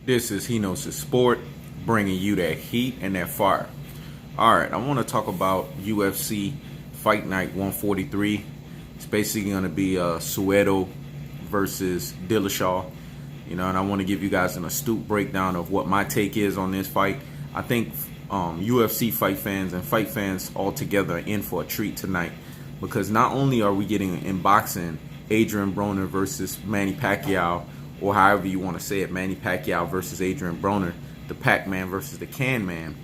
This is He Knows His Sport, bringing you that heat and that fire. All right, I want to talk about UFC Fight Night 143. It's basically going to be Cejudo versus Dillashaw. And I want to give you guys an astute breakdown of what my take is on this fight. I think UFC fight fans and fight fans all together are in for a treat tonight, because not only are we getting in boxing Adrian Broner versus Manny Pacquiao, or however you want to say it, Manny Pacquiao versus Adrian Broner, the Pac-Man versus the Can-Man,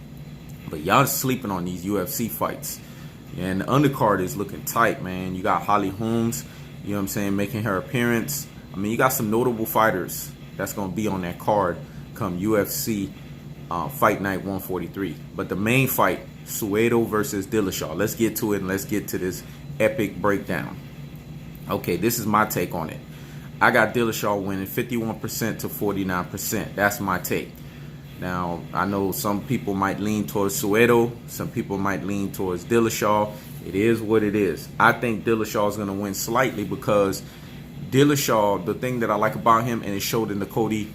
but y'all sleeping on these UFC fights. And the undercard is looking tight, man. You got Holly Holmes, you know what I'm saying, making her appearance. I mean, you got some notable fighters that's going to be on that card come UFC Fight Night 143. But the main fight, Cejudo versus Dillashaw. Let's get to it and let's get to this epic breakdown. Okay, this is my take on it. I got Dillashaw winning 51% to 49%. That's my take. Now, I know some people might lean towards Cejudo. Some people might lean towards Dillashaw. It is what it is. I think Dillashaw is going to win slightly because Dillashaw, the thing that I like about him, and it showed in the Cody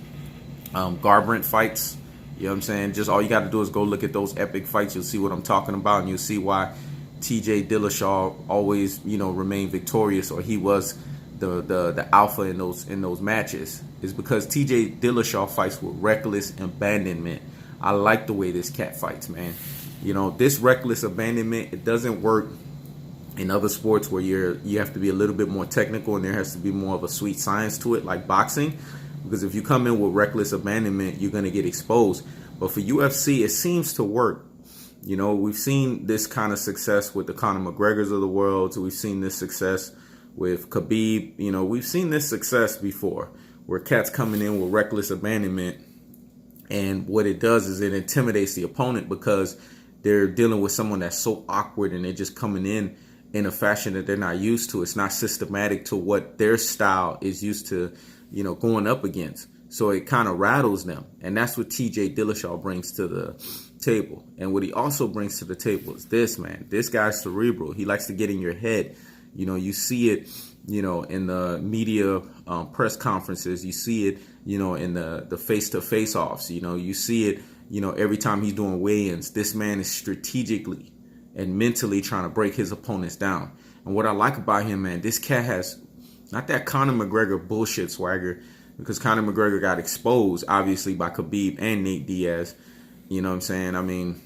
Garbrandt fights, you know what I'm saying? Just all you got to do is go look at those epic fights. You'll see what I'm talking about, and you'll see why TJ Dillashaw always, remained victorious, or he was the alpha in those matches, is because TJ Dillashaw fights with reckless abandonment. I like the way this cat fights, man. This reckless abandonment, it doesn't work in other sports where you have to be a little bit more technical and there has to be more of a sweet science to it, like boxing. Because if you come in with reckless abandonment, you're going to get exposed. But for UFC, it seems to work. We've seen this kind of success with the Conor McGregors of the world. We've seen this success with Khabib. We've seen this success before, where cats coming in with reckless abandonment, and what it does is it intimidates the opponent because they're dealing with someone that's so awkward and they're just coming in a fashion that they're not used to. It's not systematic to what their style is used to, going up against. So it kind of rattles them, and that's what TJ Dillashaw brings to the table. And what he also brings to the table is this, man. This guy's cerebral. He likes to get in your head. You see it, in the media press conferences. You see it, in the face-to-face offs. You see it, every time he's doing weigh-ins. This man is strategically and mentally trying to break his opponents down. And what I like about him, man, this cat has not that Conor McGregor bullshit swagger, because Conor McGregor got exposed, obviously, by Khabib and Nate Diaz. You know what I'm saying? I mean,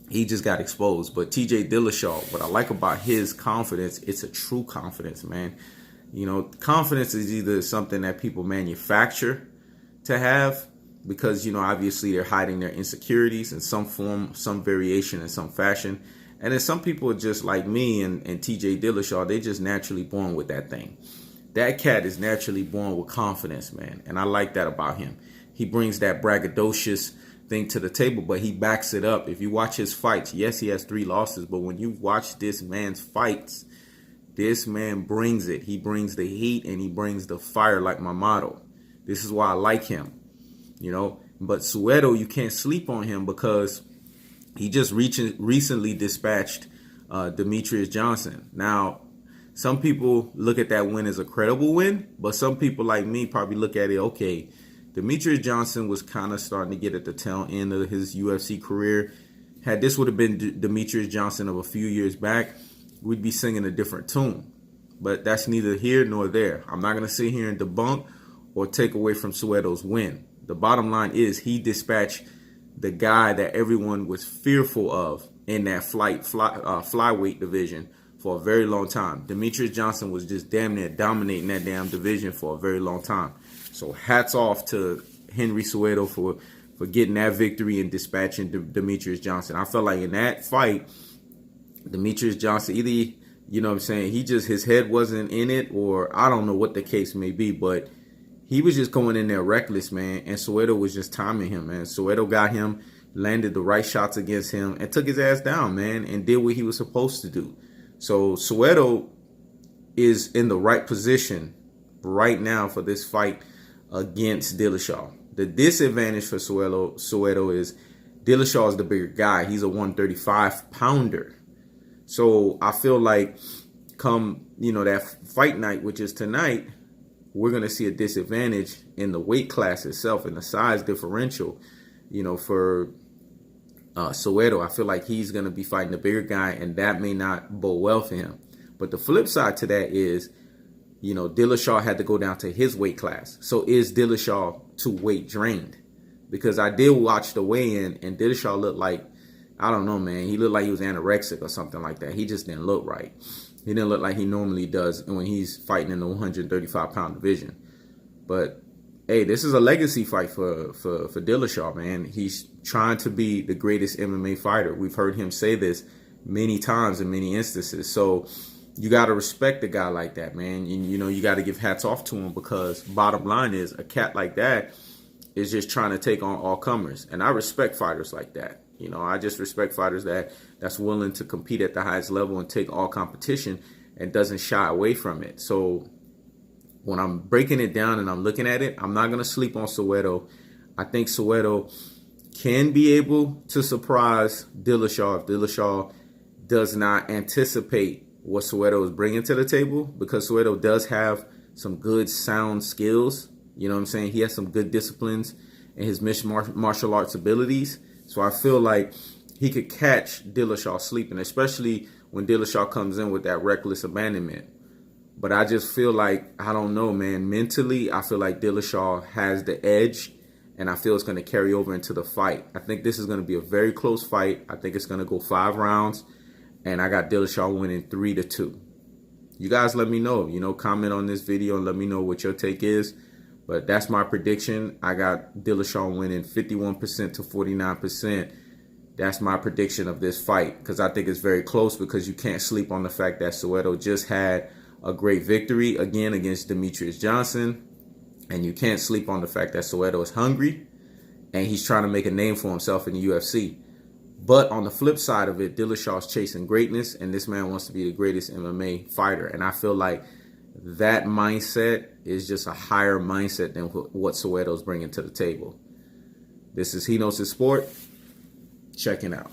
he just got exposed. But TJ Dillashaw, what I like about his confidence, it's a true confidence, man. Confidence is either something that people manufacture to have, because, obviously they're hiding their insecurities in some form, some variation, in some fashion. And then some people are just like me and TJ Dillashaw, they just naturally born with that thing. That cat is naturally born with confidence, man. And I like that about him. He brings that braggadocious thing to the table, but he backs it up. If you watch his fights, yes, he has 3 losses, but when you watch this man's fights, this man brings it. He brings the heat and he brings the fire, like my motto. This is why I like him, But Cejudo, you can't sleep on him because he just recently dispatched Demetrious Johnson. Now, some people look at that win as a credible win, but some people like me probably look at it, okay, Demetrious Johnson was kind of starting to get at the tail end of his UFC career. Had this would have been Demetrious Johnson of a few years back, we'd be singing a different tune. But that's neither here nor there. I'm not going to sit here and debunk or take away from Cejudo's win. The bottom line is he dispatched the guy that everyone was fearful of in that flyweight division for a very long time. Demetrious Johnson was just damn near dominating that damn division for a very long time. So hats off to Henry Cejudo for getting that victory and dispatching Demetrious Johnson. I felt like in that fight, Demetrious Johnson, either, his head wasn't in it, or I don't know what the case may be, but he was just going in there reckless, man, and Cejudo was just timing him, man. Cejudo got him, landed the right shots against him, and took his ass down, man, and did what he was supposed to do. So Cejudo is in the right position right now for this fight against Dillashaw. The disadvantage for Cejudo is Dillashaw is the bigger guy. He's a 135-pounder. So I feel like come, that fight night, which is tonight, we're going to see a disadvantage in the weight class itself and the size differential, for Cejudo. I feel like he's going to be fighting the bigger guy, and that may not bode well for him. But the flip side to that is, Dillashaw had to go down to his weight class. So is Dillashaw too weight drained? Because I did watch the weigh-in, and Dillashaw looked like, I don't know, man. He looked like he was anorexic or something like that. He just didn't look right. He didn't look like he normally does when he's fighting in the 135-pound division. But, hey, this is a legacy fight for Dillashaw, man. He's trying to be the greatest MMA fighter. We've heard him say this many times in many instances. So you got to respect a guy like that, man. You got to give hats off to him, because bottom line is, a cat like that is just trying to take on all comers. And I respect fighters like that. I just respect fighters that's willing to compete at the highest level and take all competition and doesn't shy away from it. So when I'm breaking it down and I'm looking at it, I'm not going to sleep on Cejudo. I think Cejudo can be able to surprise Dillashaw if Dillashaw does not anticipate what Cejudo is bringing to the table, because Cejudo does have some good sound skills. You know what I'm saying? He has some good disciplines in his mixed martial arts abilities. So I feel like he could catch Dillashaw sleeping, especially when Dillashaw comes in with that reckless abandonment. But I just feel like, I don't know, man. Mentally, I feel like Dillashaw has the edge, and I feel it's going to carry over into the fight. I think this is going to be a very close fight. I think it's going to go 5 rounds, and I got Dillashaw winning 3-2. You guys let me know. Comment on this video and let me know what your take is. But that's my prediction. I got Dillashaw winning 51% to 49%. That's my prediction of this fight, because I think it's very close, because you can't sleep on the fact that Cejudo just had a great victory again against Demetrious Johnson. And you can't sleep on the fact that Cejudo is hungry and he's trying to make a name for himself in the UFC. But on the flip side of it, Dillashaw's chasing greatness, and this man wants to be the greatest MMA fighter. And I feel like that mindset is just a higher mindset than what Cejudo's bringing to the table. This is He Knows His Sport. Checking out.